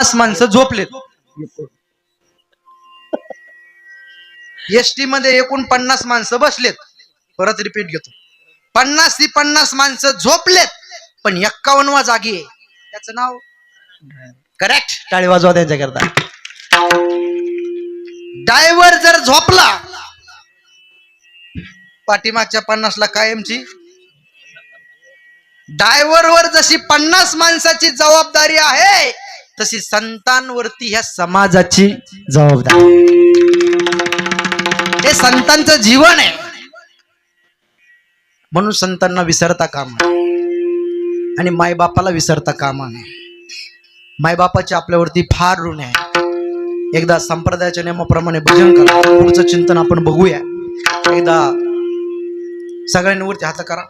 50 माणसं झोपलेत. एसटी मध्ये एकूण 50 माणसं बसलेत. परत रिपीट घेतो, 50 ती 50 माणसं झोपलेत, पण 51वा जागी आहे. त्याचं नाव करेक्ट, टाळी वाजवा त्यांच्याकरता. ड्रायव्हर जर झोपला, पाठीमागच्या 50ला कायमची. ड्रायव्हर वर जशी 50 माणसाची जबाबदारी आहे, तशी संतांवरती ह्या समाजाची जबाबदारी. हे संतांचं जीवन आहे, म्हणून संतांना विसरता कामा आणि मायबापाला विसरता कामा नये. मायबापाची आपल्यावरती फार ऋण आहे. एकदा संप्रदायाच्या नियमाप्रमाणे भजन करा, पुढचं चिंतन आपण बघूया. एकदा सगळ्यांनी वरती हात करा.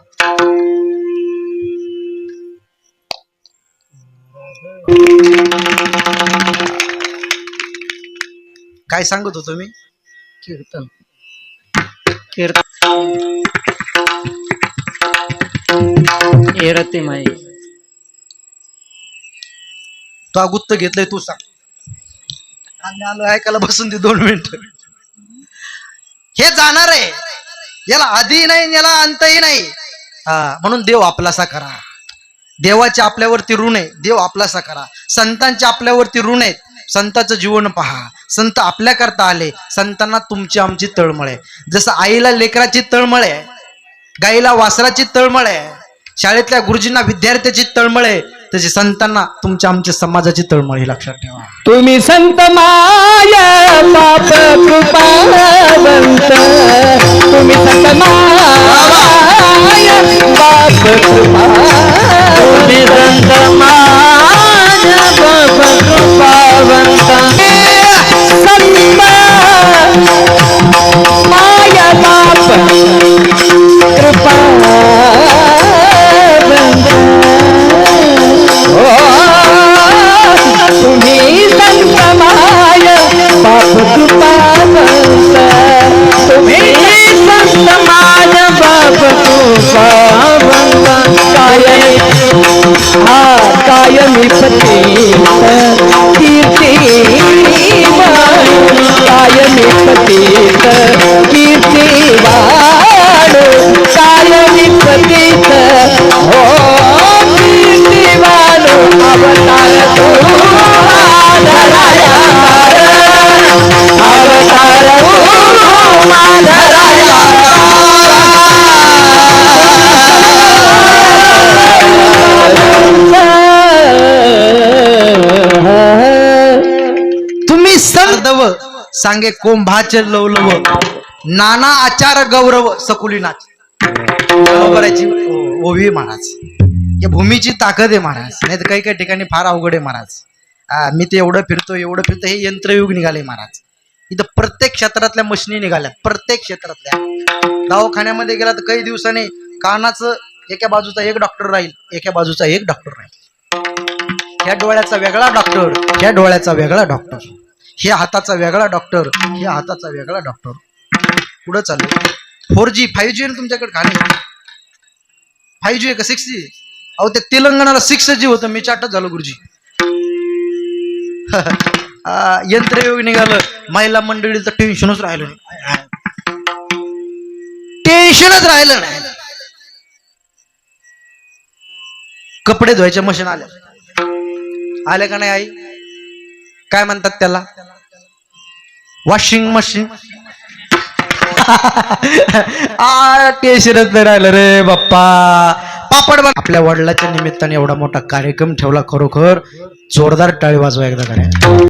काय सांगत होतो मी? कीर्तन. एरते माई तो अगुत्त घेतलंय, तू सांग. आलं ऐकायला बसून दे 2 मिनिट. हे जाणार आहे, याला आधी नाही, याला अंतही नाही. म्हणून देव आपलासा करा. देवाचे आपल्यावरती ऋण आहे, देव आपलासा करा. संतांचे आपल्यावरती ऋण आहेत, संतांचं जीवन पहा. संत आपल्या करता आले. संतांना तुमची आमची तळमळ आहे. जसं आईला लेकराची तळमळ आहे, गाईला वासराची तळमळ आहे, शाळेतल्या गुरुजींना विद्यार्थ्याची तळमळ आहे, तशी संतांना तुमच्या आमच्या समाजाची तळमळ. ही लक्षात ठेवा. तुम्ही संत माया बाप कृपावंत, तुम्ही संत माया बाप कृपा, तुम्ही संत माया बाप कृपावंत, संत माया बाप कृपावंत. तुम्ही संत माया बाप कृपावंत, तुम्ही संत माया बाप कृपावंत. कायमी पतित कीर्ती वाढो, कायमी पतित कीर्ती वाढो, कायमी पतित हो कीर्ती वाढो. अवतार तो माधराया, अवतार तो माधराया. तुम्ही संतव सांगे कोंभाचे लवलव, नाना आचार गौरव सकुली नाच. बरोबराची ओवी महाराज. या भूमीची ताकद आहे महाराज. नाही तर काही काही ठिकाणी फार अवघड आहे महाराज. मी ते एवढं फिरतो. हे यंत्रयुग निघाले महाराज. इथं प्रत्येक क्षेत्रातल्या मशिनी निघाल्या, प्रत्येक क्षेत्रातल्या. दवाखान्यामध्ये गेला तर काही दिवसांनी कानाचं एका बाजूचा एक डॉक्टर राहील, एका बाजूचा एक डॉक्टर राहील. ह्या डोळ्याचा वेगळा डॉक्टर, ह्या डोळ्याचा वेगळा डॉक्टर, ह्या हाताचा वेगळा डॉक्टर, ह्या हाताचा वेगळा डॉक्टर. पुढं चालू 4G 5G आहे ना तुमच्याकडे? खाणे 5G आहे का 6G? अहो ते तेलंगणाला 6G होतं. मी चाटच झालो गुरुजी. यंत्रयोग निघालं. महिला मंडळीचं टेन्शनच राहिलं नाही, टेन्शनच राहिलं नाही. कपडे धुवायच्या मशीन आल्या का नाही आई? काय म्हणतात त्याला? Washing machine. टेन्शनच नाही राहिलं रे बाप्पा. पापड. आपल्या वडिलाच्या निमित्ताने एवढा मोठा कार्यक्रम ठेवला. खरोखर जोरदार टाळी वाजवा एकदा करा.